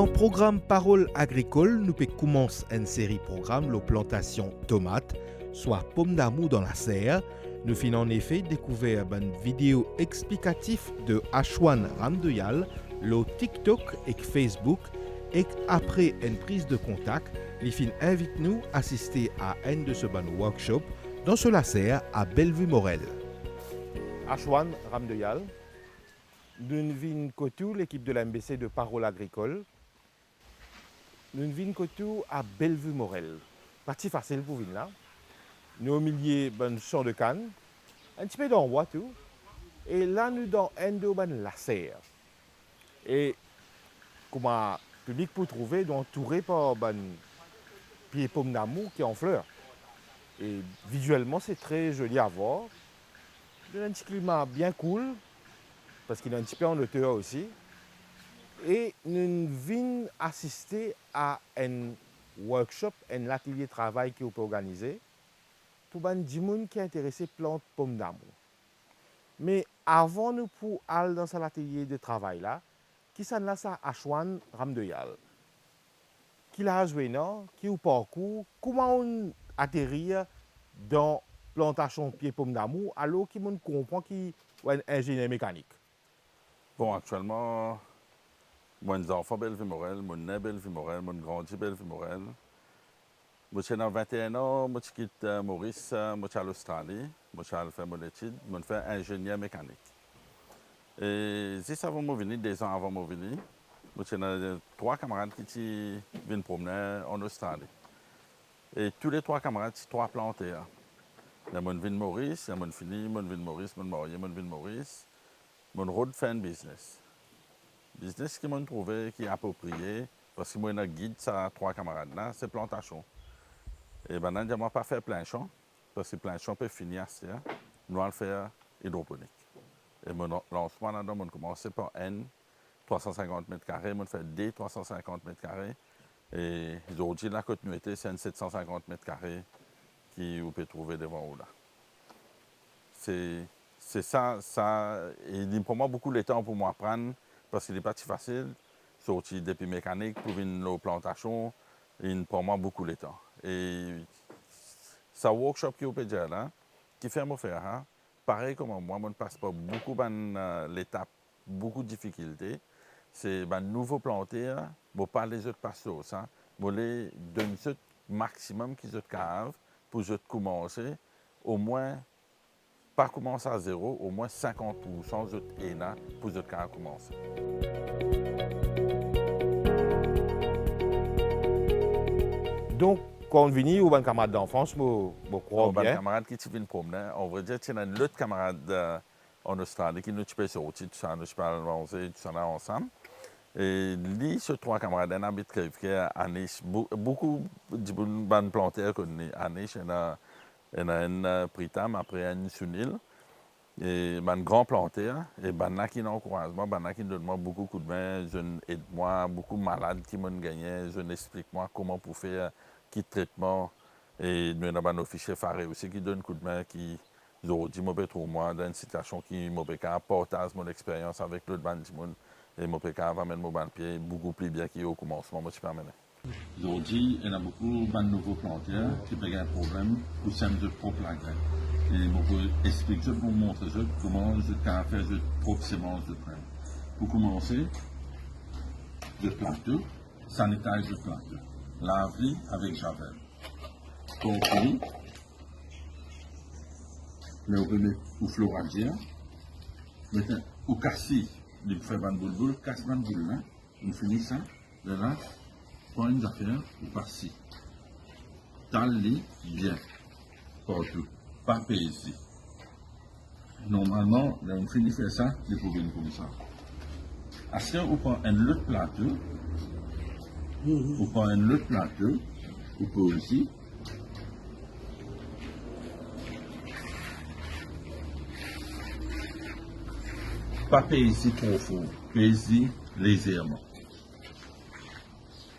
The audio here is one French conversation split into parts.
Dans le programme Parole agricole, nous pouvons commencer une série de programmes, la plantation tomate, soit pomme d'amour dans la serre. Nous finons en effet découvrir une vidéo explicative de Ashwan Ramdoyal, le TikTok et Facebook, et après une prise de contact, les filles invitent nous à assister à un de ce ban workshop dans ce la serre à Bellevue-Morel. Ashwan Ramdoyal, nous venons côté l'équipe de la MBC de Parole agricole. Nous venons côté à Bellevue-Morel. Parti facile pour venir là. Nous au milieu d'un champ de canne, un petit peu d'envoi tout. Et là, nous dans un de la serre. Et comment le public peut trouver, donc entouré par un pied pomme d'amour qui est en fleurs. Et visuellement, c'est très joli à voir. Il y a un petit climat bien cool, parce qu'il est un petit peu en hauteur aussi. Et nous venons assister à un workshop, un atelier de travail qui est organisé pour les gens qui sont intéressés par plantes pommes d'amour. Mais avant nous pour aller dans cet atelier de travail là, qui s'en là ça Ashwan Ramdoyal. Qui l'a joué non, qui au parcours, comment on atterrit dans plantation de pieds pommes d'amour alors qu'il comprend qu'il est un ingénieur mécanique. Bon, actuellement, moi, j'ai enfants Bellevue-Morel, mon né Bellevue-Morel, mon grandi Bellevue-Morel. Moi, j'ai 21 ans, moi, je quitte Maurice, moi, je suis à l'Australie, moi, je fais mon étude, moi, je fais ingénieur mécanique. Et si ça va me venir, 2 ans avant me venir, moi, j'ai 3 camarades qui viennent promener en Australie. Et tous les 3 camarades, c'est 3 plantés. Il y a mon vie de Maurice, il y a mon fini, mon vie de Maurice, mon marié, mon vie de Maurice. Mon road fait un business. Business qui m'a trouvé, qui est approprié, parce que moi, j'ai un guide, ça, 3 camarades là, c'est plantation. Et maintenant, je ne vais pas faire plein champ, parce que plein champ peut finir, nous allons faire hydroponique. Et mon lancement là-dedans, on a commencé par N, 350 mètres carrés, on fait D, 350 mètres carrés. Et aujourd'hui, la continuité, c'est un 750 mètres carrés qui vous pouvez trouver devant vous là. C'est ça, il prend moi beaucoup de temps pour m'apprendre parce qu'il n'est pas si facile. Sortir depuis mécanique pour une plantation, il prend moi beaucoup de temps. Et ça workshop qui est déjà là, qui fait mon faire, hein, pareil comme moi, je ne passe pas beaucoup l'étape, beaucoup de difficultés. C'est un nouveau planter, je pas les autres passer ça, je les donne le maximum qu'ils ont cave pour commencer au moins. Pas commencer à zéro, au moins 50% de ENA pour que commencer. Donc, quand on vient au bon camarade d'enfance, je crois bien. Un camarade qui vient promener, on va dire qu'il y a un autre camarade en Australie qui nous peut sortir, tout ça, nous peut avancer, tout ça là ensemble. Et lui, ces 3 camarades, un habite à Nice, beaucoup de bonnes planteurs à Nice, il y a un Pritam, après un Sunil. Et un grand planteur, et là qui n'encourage moi, là qui donne moi beaucoup de coups de main, je aide moi, beaucoup de malades qui m'ont gagné, je explique moi comment pour faire quel traitement. Et nous avons un officier faré aussi qui donne coup de main, qui dit moi pour moi dans une situation qui m'a partage mon expérience avec l'autre bande du monde et m'a va mettre mon pied beaucoup plus bien qu'au commencement, moi je peux amener. Aujourd'hui, il y a beaucoup de nouveaux planteurs qui ont un problème pour sème de propre la graine. Et je peux expliquer, pour montrer comment je peux faire de propre sémence de graine. Pour commencer, je plateau, sanitage de plateau, laverie avec javel. Pour finir, le remettre au floradier, mettre au cassis, il fait une boule, casse une boule là, on finit ça, de là, prends une affaire ou par-ci. Taille bien, partout, pas ici. Normalement, on finit de faire ça, il faut venir comme ça. Après, on prend un autre plateau, on peut ici. Pas ici trop fort, ici légèrement.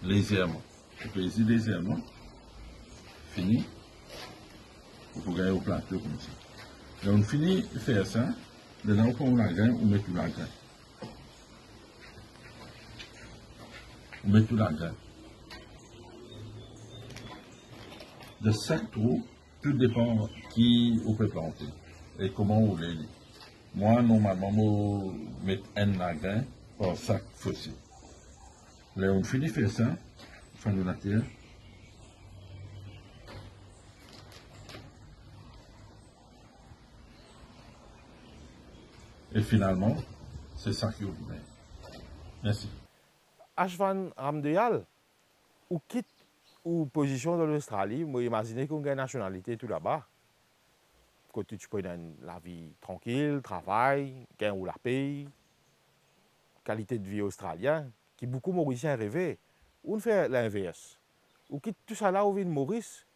Légèrement. Ici légèrement. Fini. Pour gagner au plateau comme ça. Donc, on finit de faire ça. Maintenant, on prend la graine, on met tout la graine. On met tout la graine. De 5 trous, tout dépend qui on peut planter et comment on les lit. Moi, normalement, je mets un grain par sac fossile. Là, on finit de faire ça, fin de la terre. Et finalement, c'est ça qui est ouvert. Merci. Ashvan Ramdeyal, ou quitte ou position dans l'Australie, moi imagine qu'on a une nationalité tout là-bas. Côté tu peux la vie tranquille, travail, gain ou la paye, qualité de vie australienne, qui beaucoup Mauriciens rêvaient. On fait l'inverse. Ou quitte tout ça là, on vient de Maurice,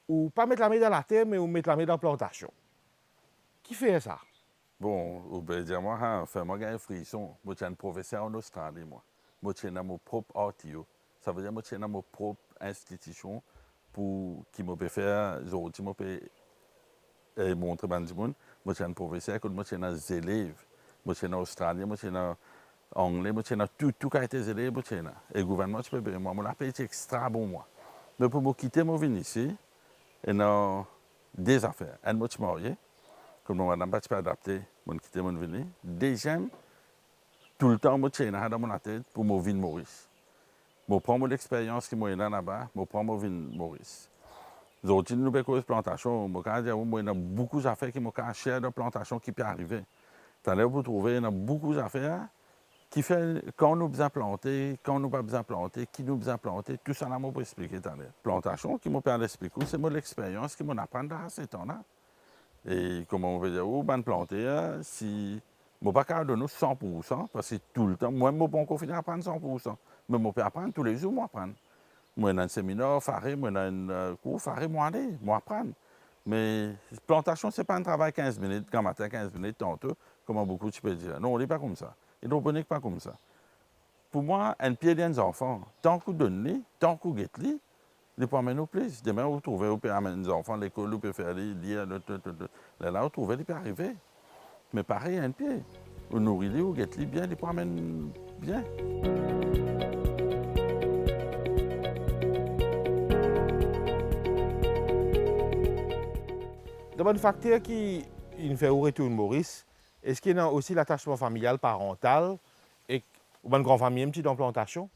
ou pas mettre la main dans la terre, mais on mettre la main dans la plantation. Qui fait ça? Bon, ou bien dire moi, enfin, moi, j'ai un frisson. Moi, j'ai un professeur en Australie, moi. Moi, j'ai mon propre RTO. Ça veut dire que j'ai mon propre institution pour qui me peut faire, qui me peut montrer à tout le monde. Moi, j'ai un professeur, moi, j'ai des élèves. Moi, j'ai en Australie, moi, j'ai en anglais, moi, j'ai tout qui a été élèves, moi, j'ai. Et le gouvernement, je peux payer moi. Mon appel est extra bon, moi. Mais pour me quitter, moi, venir ici, il y a des affaires. Un mot, je suis marié. Comme mon madame pas adapté, mon quitter mon venir. Deuxième, tout le temps, moi, je suis dans mon tête pour mon vie de Maurice. Je prends mon expérience qui m'a là-bas, je prends mon vie de Maurice. Aujourd'hui, nous avons des plantations. Je peux dire qu'il y a beaucoup d'affaires qui m'ont caché de plantations qui peuvent arriver. Vous trouvez, il y a beaucoup d'affaires qui fait quand nous besoin planter, quand nous pas besoin planter, qui nous besoin planter, tout ça, je peux expliquer. Plantation qui m'a permis d'expliquer, c'est mon expérience qui m'a appris à ces temps-là. Et comme on veut dire, ou ben planter, si je ne peux pas donner 100%, parce que tout le temps, moi, je ne peux pas encore finir à apprendre 100%. Mais je peux apprendre tous les jours, moi, apprendre. Moi, dans un séminaire, moi, dans un cours, moi, aller, moi, apprendre. Mais plantation, ce n'est pas un travail 15 minutes, quand matin, 15 minutes, tantôt, comme beaucoup tu peux dire. Non, on n'est pas comme ça. Et donc, on n'est pas comme ça. Pour moi, un pied des enfants, tant qu'on donne, tant qu'on guette, les points nous plus. Demain, vous trouvez, vous pouvez amener les enfants à l'école, vous pouvez faire lire, là, vous trouvez, ils peuvent arriver. Mais pareil, un pied. Vous nourrissez, vous guettez bien, les points amènent bien. Dans le facteur qui fait au retour de Maurice, est-ce qu'il y a aussi l'attachement familial parental et une grande famille, une petite implantation?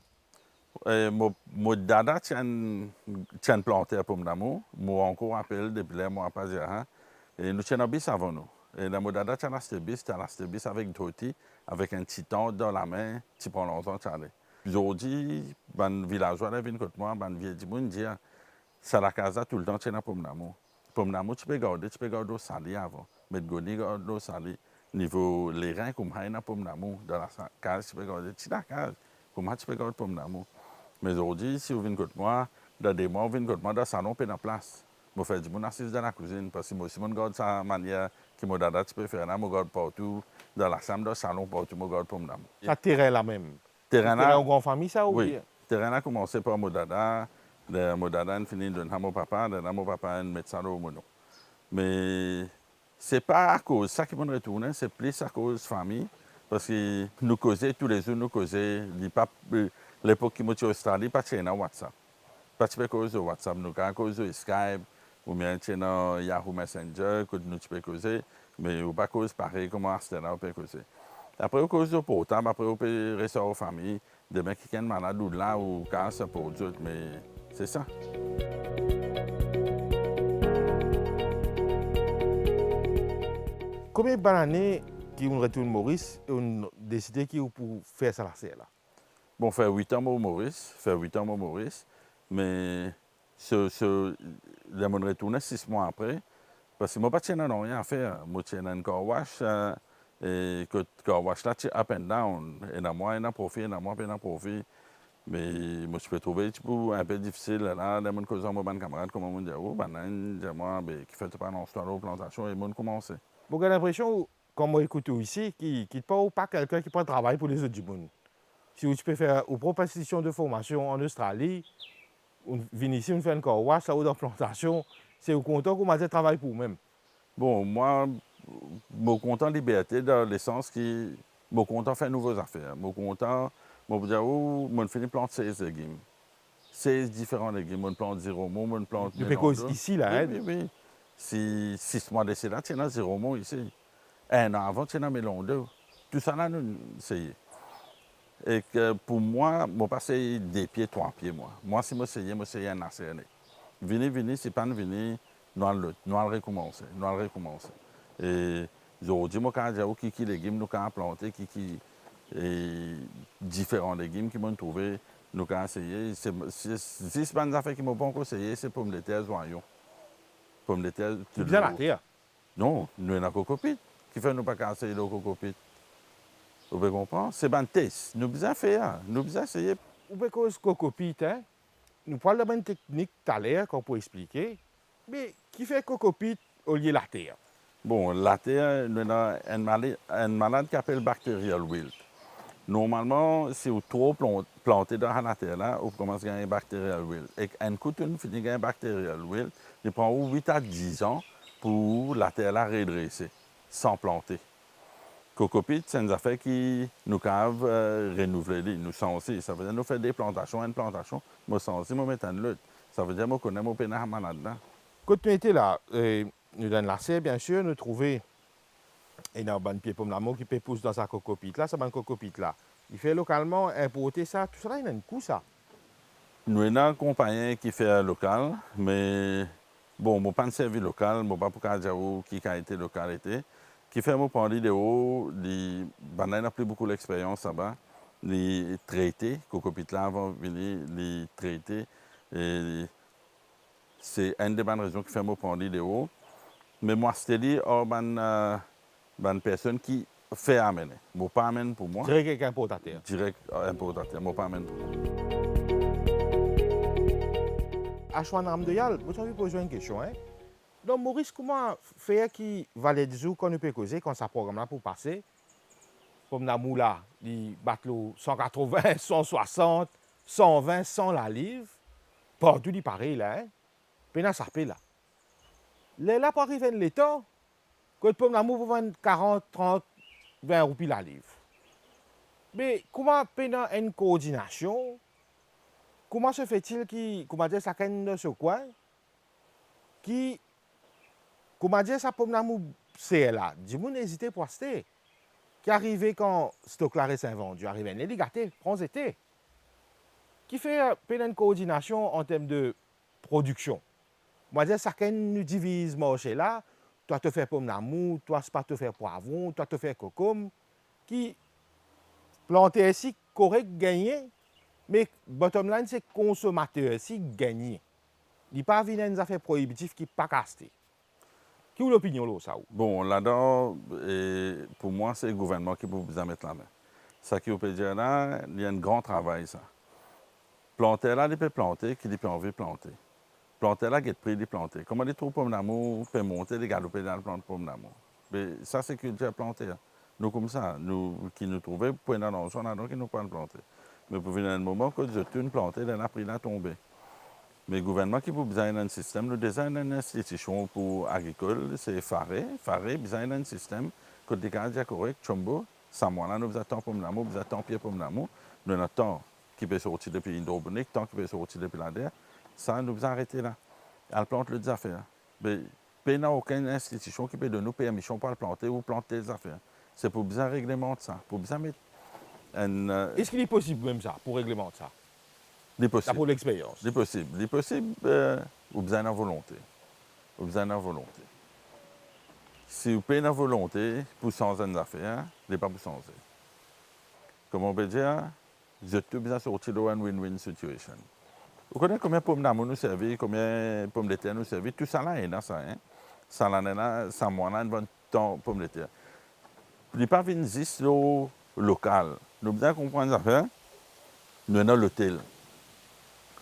Mon dada tient planté pour mon moi encore appelle depuis là, moi pas dire. Et nous tiens un bis avant nous. Et la mon dada tient la bis avec Doti, avec un titan dans la main, qui prend longtemps de aller. Aujourd'hui, ben villageois là viennent contre moi, ben vieux du monde dire, ça la casa tout le temps tient pour mon Pour mon tu peux garder au sali avant, mais garder au sali. Niveau les reins comme haina pour mon dans la case, tu peux garder, tu la case, comme tu peux garder pour mon Mais aujourd'hui, si vous venez contre moi, dans des mois, vous venez contre moi dans le salon, puis dans la place. Je fais du monde assis dans la cuisine, parce que moi aussi, je garde sa manière qui me donne, tu peux faire là, je garde partout, dans la chambre, dans le salon, partout, je garde pour me donner. Ça terrain là même. Terrain là. En grande famille, ça ou oui. bien? Terrain a commencé par mon dada, mon dada a fini de mon papa, de mon papa a médecin au mono. Mais ce n'est pas à cause ça qui me retourne, c'est plus à cause de la famille, parce que nous causons tous les jours, nous causons, l'époque qui m'a Australie, pas de WhatsApp. Pas de cause de WhatsApp, nous avons cause de Skype, ou bien de Yahoo Messenger, que nous pouvons causer, mais pas cause pareil comme Astana, on peut causer. Après, cause de portable, après, on peut rester aux familles, demain, quelqu'un malade ou là, ou casse pour d'autres, mais c'est ça. Combien d'années qui ont retourné Maurice et ont décidé qu'ils pour faire ça là? Bon, fait 8 ans au Maurice, mais je me retourné 6 mois après, parce que moi, pas rien à faire. Moi, j'ai un car wash, et que car wash là, c'est up and down. Et dans moi, il y a profit, dans moi, il y a profit. Mais moi, je peux trouver un peu difficile là, dans mon cousin, mon camarade, comme on dit, oh, moi, qui fait pas dans histoire de plantation, et moi, commencer. J'ai l'impression, comme moi écoute ici, qu'il ne pas quelqu'un qui prend travail pour les autres du monde. Si tu peux faire une propre institution de formation en Australie, on vient ici, on fait un car wash, ça ou dans la plantation, c'est au content qu'on m'a travail pour vous-même. Bon, moi, je suis content de liberté dans le sens que je suis content de faire de nouvelles affaires. Je suis content Je vous dis, on finit planter 16 légumes. 16 différents légumes. On plante 0 mots, on plante Depuis cause ici, là, oui, oui. Si 6 mois d'essai là, tu as 0 mots ici. Un an avant, tu as melon d'eau. Tout ça là, nous essayons. Et que pour moi, je passe des pieds, 3 pieds, moi. Moi, si je essayais un assez. Venez, si pas venir, nous allons recommencer. Et aujourd'hui, moi, quand j'ai qui légumes nous avons planté, et différents légumes qui m'ont trouvé, nous avons essayé. Si c'est pas une affaire qui m'ont pas conseillé, c'est pommes de terre, oignons. Pommes de terre, C'est bien la terre. non, nous avons un cocopite. Qui fait nous pas casser le cocopite? Vous pouvez comprendre? C'est un test. Nous avons fait, nous avons essayé. Ou bien cause cocopite, hein? Nous parlons de bonne technique tout à l'heure qu'on peut expliquer. Mais qui fait cocopite au lieu de la terre? Bon, la terre, nous avons un malade qui s'appelle bacterial wilt. Normalement, si vous trop plantez dans la terre, là, vous commencez à gagner bacterial wilt. Et un coup, vous finissez à gagner bacterial wilt, il prend 8 à 10 ans pour la terre là redresser, sans planter. Cocopite, c'est une affaire qui nous cave renouveler, nous sensibles. Ça veut dire nous faire des plantations, une plantation, nous sensibles, nous mettons une lutte. Ça veut dire que nous connaissons mon pénal malade là. Quand nous étions là, nous dans la serre, bien sûr, nous trouvons et dans un pied pomme l'amour qui peut pousser dans sa cocopite là, c'est une cocopite là. Il fait localement importer ça, tout ça, il y a un coût ça. Nous avons un compagnon qui fait local, mais bon, je n'ai pas de service local, je ne sais pas pour dire qui a été localité. Qui fait prendre des hauts, il n'a plus beaucoup d'expérience là-bas, les traités, cocopite là avant venir, les traités. C'est une des bonnes raisons qui fait prendre des hauts. Mais moi, c'est dit, une personne qui fait amener. Je ne pas amener pour moi. Direct importateur. Direct importateur, je ne pas amener pour moi. À Chouanam de Yal, vous avez posé une question. Hein? Donc, Maurice, comment faire qui valait des jours qu'on peut causer quand ça programme là pour passer? Comme Namou là, il bat 180, 160, 120, 100 la livre. Partout, il pareil là. Hein? Puis ça paye là. Là, pour arriver à l'état, quand pour Namou, vous vendez 40, 30, 20 roupies la livre. Mais comment pendant une coordination, comment se fait-il qui, comment dire, ça de ce coin, qui, comment dire, ça peut nous c'est là, dis-moi n'hésitez pas à acheter, qui arrive quand stock là est vendu, arrive un éligaté, prends été, qui fait une coordination en termes de production. Moi dire ça nous divise marché là, toi te faire pomme d'amour, toi c'est pas te faire poivron, toi te faire cocom, qui planter ici correct gagner. Mais bottom line, c'est consommateur qui gagne. Il n'y a pas une affaire prohibitive qui n'est pas casté. Quelle est l'opinion là, ça? Bon, là-dedans, pour moi, c'est le gouvernement qui peut vous mettre la main. Ça qui peut dire là, il y a un grand travail, ça. Planter là, il peut planter, qui peut envie de planter. Planter là, il y a prix de planter. Comment les trous pommes d'amour peuvent monter, les galoper dans le plant de pommes d'amour. Mais ça, c'est culture planter. Nous, comme ça, nous qui nous trouvons, pour une annonce, on a donc qui nous pas planter. Mais pour venir un moment que je tourne planter, il a pris la tombée. Mais le gouvernement qui peut besoin d'un système, nous design une institution pour agricole, c'est Faré. Faré besoin d'un système que des cas correct, Chombo, Samoana, nous attendons pour l'amour, nous attendons pied pour l'amour, nous attendons qui peut sortir depuis l'Indobonique, tant qui peut sortir depuis la terre. Ça, nous arrêter là. Elle plante les affaires. Mais il n'y a aucune institution qui peut donner permission pour planter ou planter les affaires. C'est pour bien réglementer ça, pour bien mettre Est-ce qu'il est possible même ça, pour réglementer ça? C'est possible. Pour l'expérience. C'est possible. C'est possible, ou besoin de volonté. Ou besoin de volonté. Si vous payez la volonté pour changer une affaire, ce n'est pas pour changer. Comme on peut dire, je suis besoin de sortir de une win-win situation. Vous connaissez combien de pommes d'amour nous servent, combien de pommes de terre nous servent, tout ça là est dans ça. Hein? Ça là est là, ça moi là, une bonne pommes de terre. Il n'y a pas de juste local. Nous devons comprendre ça. Nous avons l'hôtel.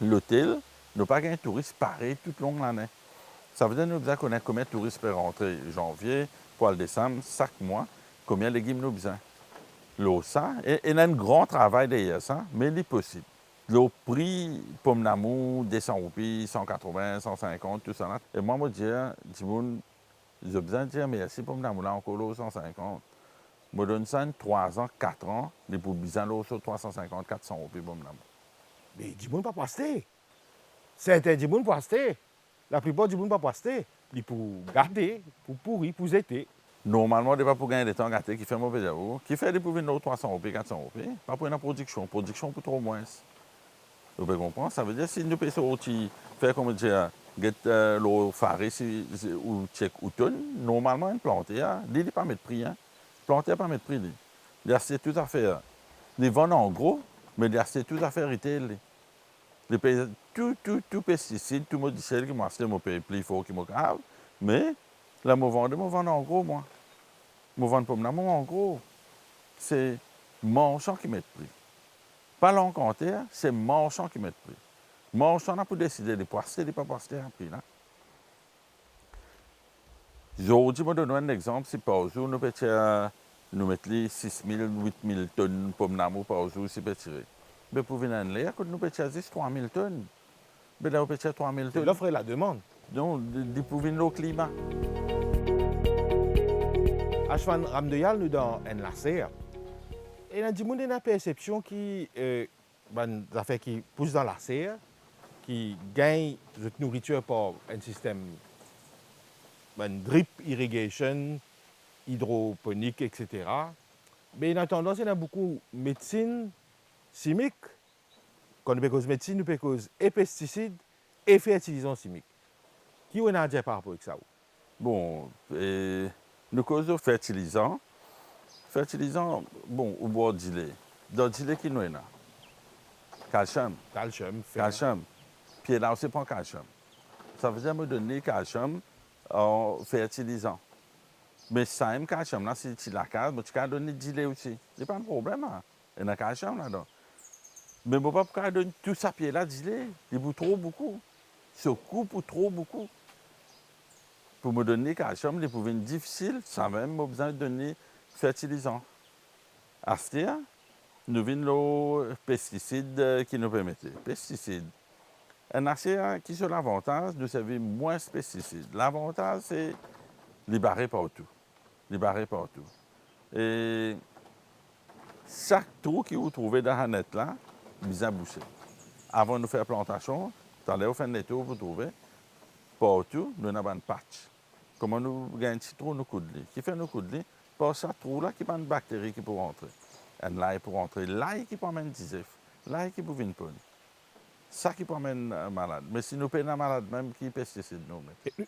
L'hôtel, nous pas un touriste pareil toute longue l'année. Ça veut dire que nous devons connaître combien de touristes peuvent rentrer janvier, pour le décembre, chaque mois, combien de légumes nous avons besoin. L'eau, ça, et il y a un grand travail derrière ça, mais il est possible. Le prix pomme d'amour, 200 roupies, 180, 150, tout ça là. Et moi, je dis, j'ai besoin de dire merci pomme d'amour là encore 150. Je donne ça 3 ans, 4 ans, et pour bien l'eau sur 350, 400 roupies pour me Mais du monde pas acheter. Certains du monde pas acheter. La plupart du monde pas acheter. Il pour garder, pour pourrir, pour jeter. Normalement, ce n'est pas pour gagner des temps gâtés qui fait mauvais javoux, qui fait des pour venir 300 roupies, 400 roupies, pas pour une production. Production pour trop moins. Vous pouvez comprendre? Ça veut dire si nous payons aussi, faire comme dire, get l'eau farée ou check automne, normalement, une plante, il n'est pas mettre prix. Planter pas mettre prix. Il y a tout à faire. Les vendre en gros, mais il y a tout à faire retail. Les pays, tout pesticide, tout modiciel qui m'a acheté, mon pays plus fort qui m'a grave. Mais, là, je vends en gros, moi. Je vends pas en gros. C'est marchand qui met prix. Pas l'encanter, c'est marchand qui met prix. Marchand n'a pas décidé de passer, de ne pas passer un prix. Aujourd'hui, je donne un exemple. Si par jour, nous mettons 6 000, 8 000 tonnes de pommes d'amour par jour, si peut tirer. Mais pour venir en l'air, quand nous mettons 3 000 tonnes, mais là, on peut 3 000 tonnes. L'offre et la demande. Donc, pour venir au climat. Ashwan Ramdeyal, nous dans NLACER. Et il y a une perception qui, des affaires qui poussent dans la serre, qui gagnent de nourriture par un système drip irrigation, hydroponique, etc. Mais en attendant, il y a beaucoup de médecine chimique. Quand nous parlons de médecine, nous parlons de pesticides et fertilisants chimiques. Qui on a à dire par rapport à ça? Bon, nous causons de fertilisants. Fertilisants, bon, au bord d'île. Dans l'île qui nous est là. Calcium. Calcium, fer. Calcium. Puis là, on prend calcium. Ça veut dire me donner calcium en fertilisant. Mais ça aime calcium, là, si tu l'as case, tu peux donner du lait aussi. Il n'y a pas de problème. Hein. Il y a calcium là-dedans. Mais je ne peux pas donner tout ça pied là, du lait. Il faut trop beaucoup. Ce coup pour trop beaucoup. Pour me donner calcium, il pouvait être difficile. Ça même, j'ai besoin de donner fertilisant. À ce temps, nous avons les pesticides qui nous permettent. Pesticides. Un acier qui a l'avantage de servir moins de pesticides. L'avantage, c'est libérer partout. Libérer partout. Et chaque trou que vous trouvez dans la net là, bien bouché. Avant de faire plantation, vous allez faire des tours, vous trouvez. Partout, nous avons un patch. Comment nous gagnons un petit trou, nous coudons. Qui fait nous coudons? Par chaque trou là, qui a une bactérie qui peut rentrer. Un l'ail pour rentrer. L'ail qui peut amener des œufs. L'ail qui peut venir poule. Ça qui peut amener un malade. Mais si nous payons un malade, même qui pesticide nous.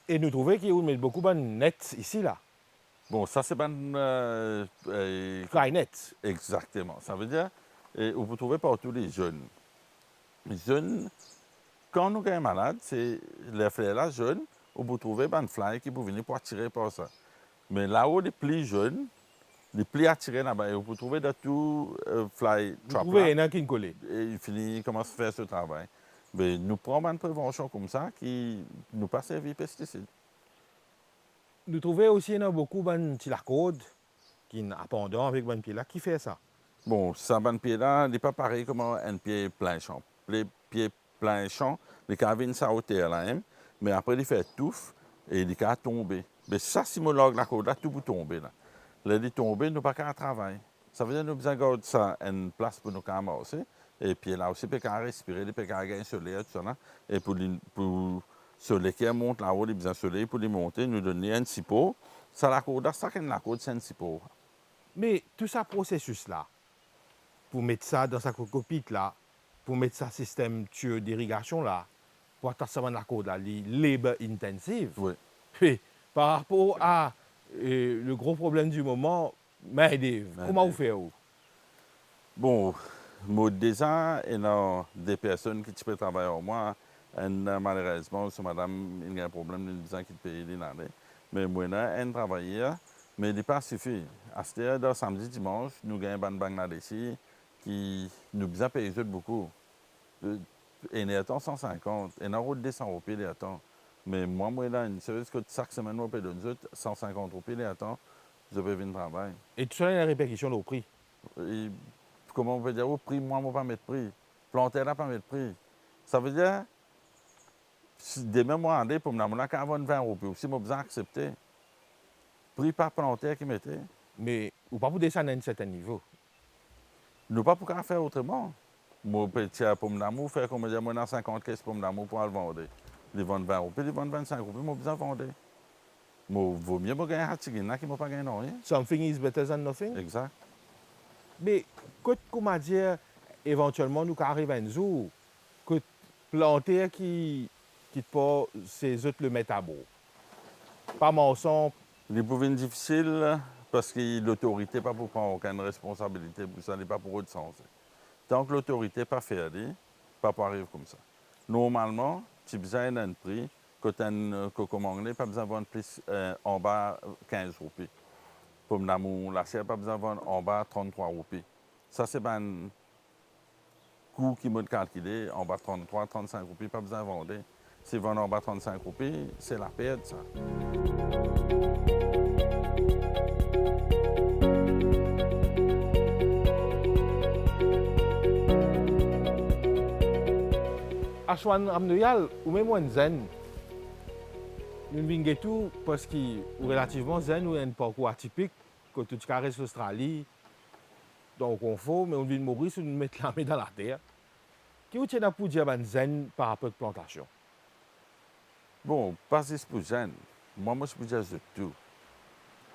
Et nous trouvons qu'il y a beaucoup de nets ici, là. Bon, ça c'est Fly net. Exactement. Ça veut dire, vous pouvez trouver partout les jeunes. Les jeunes, quand nous sommes malades, c'est les fleurs là, jeunes, vous pouvez trouver des fly qui peuvent venir pour attirer par ça. Mais là-haut, les plus jeunes, les plus attirés là-bas, vous pouvez trouver de tout fly trap. Vous trouvez un qui colle. Et il finit, commence à faire ce travail. Mais nous prenons une prévention comme ça qui nous pas servir pesticides. Nous trouvons aussi beaucoup de petits lacaudes qui sont abondants avec un pied là. Qui fait ça? Bon, ça, ban pied là, n'est pas pareil comme un pied plein champ. Les pieds plein champ, les cabines ça hauteur là, hein, mais après il fait touffe et il va tomber. Mais ça, si mon log la côte là, tout peut tomber là. Là, il tombe, nous pas qu'à travailler. Ça veut dire que nous besoin garder ça une place pour nous ramasser. Et puis là aussi, peut respirer, peut gagner soleil, tout ça là. Et pour soleil qui monte là-haut, il besoin de soleil pour les monter, nous donner un cipo. Ça la côte là, ça qu'une la côte, c'est un cipo. Mais tout ce processus là, pour mettre ça dans sa cockpit là, pour mettre ça système d'irrigation là, pour atteindre ça dans la côte là, les labor intensive. Oui. Puis, par rapport à le gros problème du moment, main-d'œuvre, comment vous faites? Bon, moi déjà, il y a des personnes qui peuvent travailler avec moi. Et malheureusement, si madame il y a un problème, ils disent qu'il paye l'année. Mais moi, je travaille, mais il n'est pas suffit. À ce temps, samedi, dimanche, nous avons un Bangladeshi qui nous a payé beaucoup. Et il est 150, et il a 200 roupies les temps. Mais moi, là, une chose que chaque semaine, je paye 150 roupies les temps, je peux venir travailler. Et tout ça, il y a une répercussion au prix. Et, comment on peut dire, au prix, moi, je ne vais pas mettre prix. Planter là, pas mettre prix. Ça veut dire, si demain, moi, pour me avoir 20 roupies, si je besoin d'accepter, prix par planter qui mettait. Mais ou pas pour descendre à un certain niveau. Nous pas pour faire autrement. Mon petit pomme d'amour, faire comme dire, moi, dans 50 caisses pommes d'amour pour le vendre. Ils vendent 20 roupies, ils vendent 25 roupies, moi, besoin de vendre. Moi, vaut mieux me gagner un tigre qui m'a pas gagné rien. Something is better than nothing. Exact. Mais, comment dire, éventuellement, nous arrivons un jour, que planter qui pas, ces autres le mettent à bout. Pas mensonge. Les pouvaient difficile parce que l'autorité pas pour prendre aucune responsabilité pour ça, n'est pas pour autre sens. Tant que l'autorité pas fait, pas pour arriver comme ça. Normalement, tu as besoin d'un prix, quand tu as un coco pas besoin de vendre plus en bas 15 roupies. Pomme d'amour, la serre, pas besoin de vendre en bas 33 roupies. Ça, c'est un coût qui m'a calculé en bas 33, 35 roupies, pas besoin de vendre. Si vendre en bas 35 roupies, c'est la perte, ça. Ashwan Amnoyal, ou même un zen, nous vingons tout parce qu'il est relativement zen ou un parcours atypique, quand tu caresses l'Australie, dans le confort, mais on vient de mourir si nous mettons la main dans la terre. Qu'est-ce que tu as pour dire un zen par rapport à la plantation? Bon, pas juste pour zen. Moi, je peux dire tout.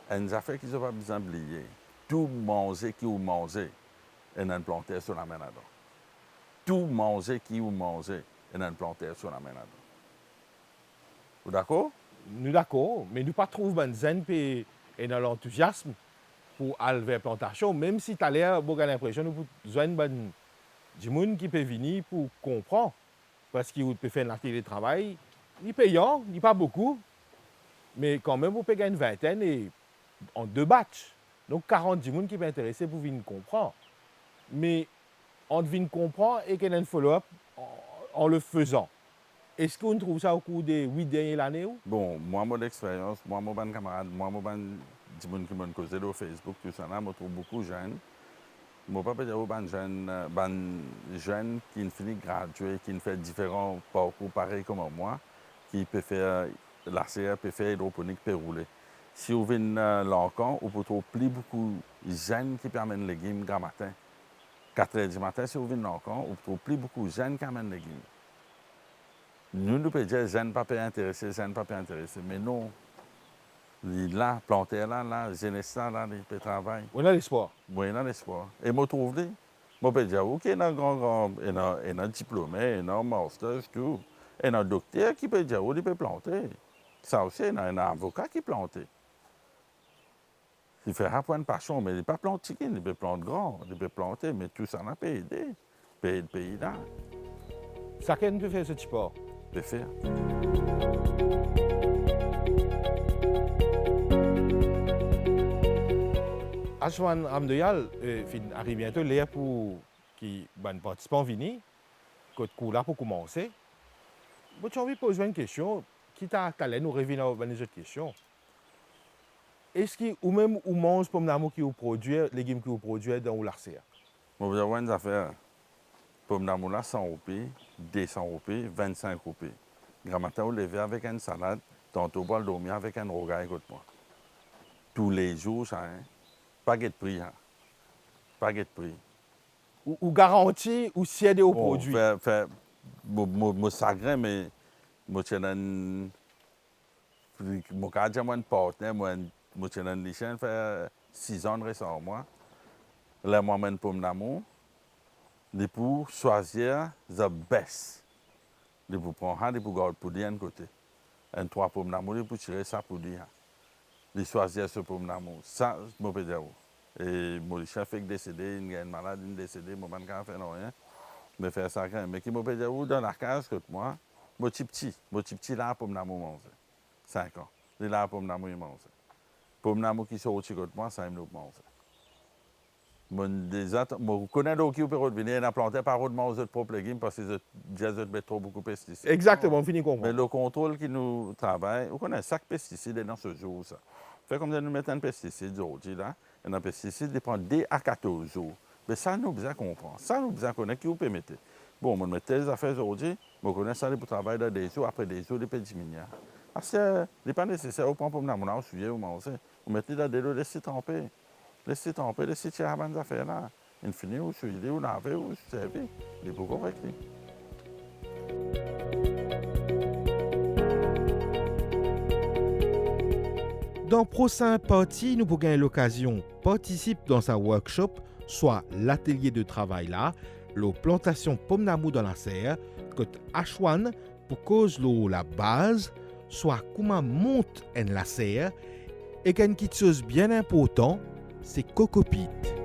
Une affaire qu'ils n'ont pas besoin d'oublier. Tout manger qui ou manger, et une planter sur la main là-dedans. Tout manger qui ou manger, et une planter sur la main là-dedans. Vous d'accord? Nous d'accord, mais nous pas trouver un zen et dans l'enthousiasme pour aller vers la plantation, même si tu as l'air, j'ai l'impression que nous avons des gens qui peuvent venir pour comprendre. Parce qu'ils peuvent faire un télétravail, il est payant, il n'est pas beaucoup, mais quand même, vous pouvez gagner une vingtaine et en 2 batchs. Donc 40 personnes qui sont intéressés pour venir comprendre. Mais on vient comprendre et qu'il y a un follow-up en le faisant. Est-ce qu'on trouve ça au cours des 8 dernières années? Bon, moi, mon expérience, moi, mon camarade, moi, mon gens qui m'ont causé sur Facebook, tout ça, là, je trouve beaucoup de jeunes. Je ne peux pas dire aux jeunes qui ont fini de graduer, qui ont fait différents parcours pareils comme moi, qui peuvent faire la CR, peuvent faire hydroponique, peuvent rouler. Si vous venez l'encan, vous pouvez trouver plus beaucoup de jeunes qui amènent les légumes grand matin. 4 h du matin, si vous venez l'encan, vous trouvez plus beaucoup de jeunes qui amènent les légumes. Nous pouvons dire jeunes pas intéressés, jeunes pas intéressés, mais non. Là, planter là, jeunesse là, ils peuvent travailler. On a l'espoir. Oui, on a l'espoir. Et je trouve, je peux dire, OK, il y a un grand, il y a un diplômé, il y a un master, tout. Il y a un docteur qui peut dire, il peut planter. Ça aussi, il y a un avocat qui plante. Il fait apprendre une passion, mais il ne peut pas planter, il peut planter grand, il peut planter, mais tout ça n'a pas aidé. Le pays là. Chacun peut faire ce type de peut faire. Ashwan Amdoyal arrive bientôt l'heure pour que les participants viennent, que le cours là pour commencer. J'ai envie de poser une question, qui t'a allé nous revenir à une autre question. Est-ce que ou même ou mange pomme d'amour qui vous produit, légumes qui vous produit dans l'Arcea? Je vais avoir une affaire. Pomme d'amour là, 100 roupies, 200 roupies, 25 roupies. Grand matin, vous levez avec une salade, tantôt, vous dormir avec un rogaille, écoute-moi. Tous les jours, ça, hein? Pas de prix, hein? Pas de prix. Ou garantie ou si aide aux produits? Je sagrin, mais je suis un. Je suis un partenaire, je suis un lycéen, fait 6 ans récemment, moi. Là, moi, je suis pomme d'amour. Pour choisir the best. Pour prendre, pour garder pour dire un côté. Un 3 pommes d'amour, pour tirer ça pour dire. De choisir ce pomme d'amour. Ça, je peux dire. Et mon chef est décédé, il est malade, il est décédé, je ne peux pas faire rien. Je fais ça quand même. Mais qui me peut dire, dans la case que moi, mon petit là, pomme d'amour, mange. 5 ans. Il là, pomme d'amour, il mange. Pomme d'amour qui sort au de moi, ça, il me mange. Je connais d'autres qui peuvent revenir et planter par autrement aux autres propres légumes parce que je mettent trop beaucoup de pesticides. Exactement, on finit comprendre. Mais le contrôle qui nous travaille, vous connaissez chaque pesticide est dans ce jour. Ça. Fait comme nous mettons un pesticide aujourd'hui, là, et un pesticide qui prend 2 à 14 jours. Mais ça, nous besoin comprendre. Ça, nous besoin connaître qui vous peut mettre. Bon, on met telles affaires aujourd'hui, on connaît ça pour travailler dans des jours, après des jours, il peut diminuer. Parce que ce n'est pas nécessaire, on prend pour nous, on suit, on mange. On met dans des lots, laissez tremper. laissez tomber, laissez tirer à bonnes affaires là. Il finit ou suivez ou laver ou servir. Il est beaucoup correct. Dans la prochaine partie, nous pourrons gagner l'occasion de participer dans un workshop, soit l'atelier de travail là, la plantation pomme d'amour dans la serre, que H1 pour cause la base, soit comment monte en la serre, et qu'une chose bien importante, c'est cocopite.